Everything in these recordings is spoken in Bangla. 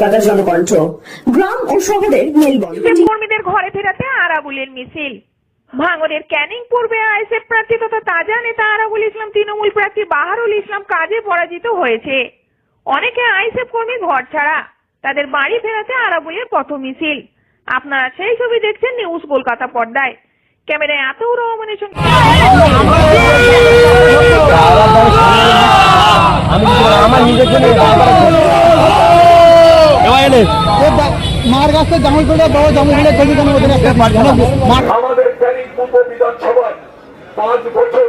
কলকাতার জনকণ্ঠ। গ্রাম ও শহরের মেলবন্ধন। কর্মীদের ঘরে ফেরাতে আরাবুলের মিছিল। ভাঙড়ের ক্যানিং পূর্বে আইএসএফ প্রার্থী তথা তাজা নেতা আরাবুল ইসলাম তৃণমূল প্রার্থী বাহারুল ইসলাম কাজে পরাজিত হয়েছে। অনেকে আইএসএফ কর্মী ঘর ছাড়া, তাদের বাড়ি ফেরাতে আরাবুলের পথ মিছিল। আপনারা সেই ছবি দেখছেন নিউজ কলকাতা পর্দায়। ক্যামেরায় আতাউর রহমানের সঙ্গে মার কাছে জামুল করে বড় জামুল করে তৈরি করার মধ্যে আমাদের ক্যানিং পূর্ব বিধানসভায় 5 বছর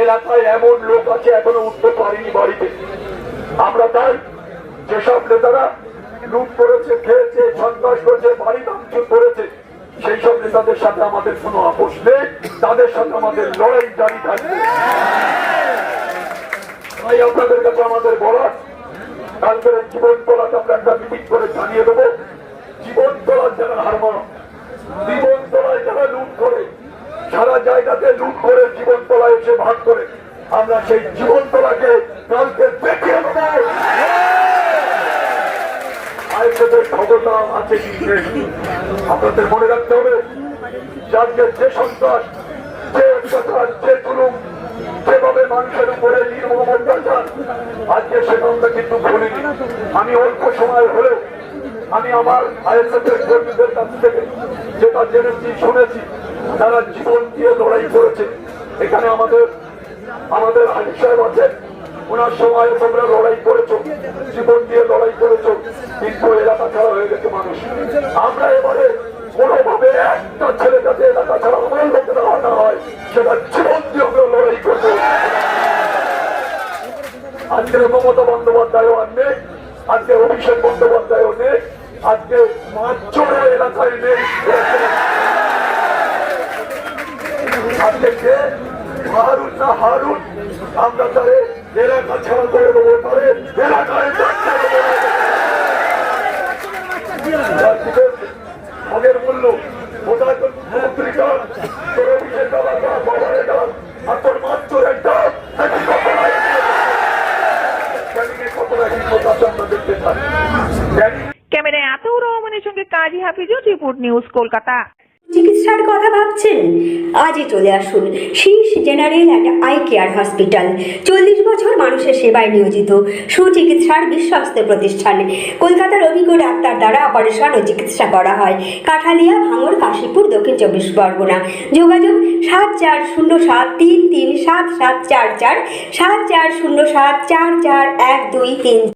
এলাকায় এমন লোক আছে এখনো উঠতে পারেনি বাড়িতে। আমরা তাই যেসব নেতারা লুট করেছে, খেয়েছে, সন্ত্রাস করেছে, বাড়ি ভাঙচুর করেছে, সেই সব নেতাদের সাথে আমাদের কোনো আপোষ নেই, তাদের সাথে আমাদের লড়াই জারি থাকবে। তাই আপনাদের কাছে আমাদের বলার, কালকের জীবন তোলাকে আমরা একটা মিটিং করে জানিয়ে দেবো। জীবন তোলার যারা হারমা, জীবন তোলায় যারা লুট করে, সারা জায়গাতে লুট করে জীবন তোলায় এসে ভাগ করে, আমরা সেই জীবন তোলাকে কালকে দেখিয়ে দেবো। আইএসএফের ক্ষমতা আছে কি নেই আপনাদের মনে রাখতে হবে। যাকে যে সন্ত্রাস, যে অত্যাচার, যে জুলুম, যেভাবে মানুষের উপরে নির্মম অত্যাচার, আজকে সেটা আমরা কিন্তু ভুলিনি। আমি অল্প সময় হলেও আমি আমার আইএসএফের কর্মীদের কাছ থেকে যেটা জেনেছি, শুনেছি, তারা জীবন দিয়ে লড়াই করেছে। এখানে আমাদের আলী সাহেব আছে, ওনার সময় তোমরা লড়াই করেছো, জীবন দিয়ে লড়াই করেছো, কিন্তু এলাকা ছাড়া হয়ে গেছে মানুষ। আমরা এবারে কোনোভাবে একটা ছেলে যাতে এলাকা ছাড়া আমার লোকে না হয়, সেটা জীবন দিয়ে আমরা লড়াই করবো। আজকের মমতা বন্দ্যোপাধ্যায়ও আর নেই, আজকে অভিষেক বন্দ্যোপাধ্যায়ও নেই, আজকে মাঝরা এলাকায় নেই। আজকে কে হারুন না হারুন, আমরা তারে এলাকা ছাড়া করে দেবো, তারে এলাকায় আগের মূল্য ওটা পত্রিকা তোর অভিষেক আর তোর মাত্র একটা দেখতে চাই। ক্যামেরায় আতাউর রহমানের সঙ্গে কাজী হাফিজুর, রিপোর্ট নিউজ কলকাতা। চিকিৎসার কথা ভাবছেন? আজই চলে আসুন শীর্ষ general and eye care hospital. 40 বছর মানুষের সেবায় নিয়োজিত সুচিকিৎসার বিশ্বস্ত প্রতিষ্ঠান। কলকাতার অভিজ্ঞ ডাক্তার দ্বারা অপারেশন ও চিকিৎসা করা হয়। কাঠালিয়া, ভাঙড়, কাশীপুর, দক্ষিণ 24 পরগনা। যোগাযোগ 7407337744, 7407441233।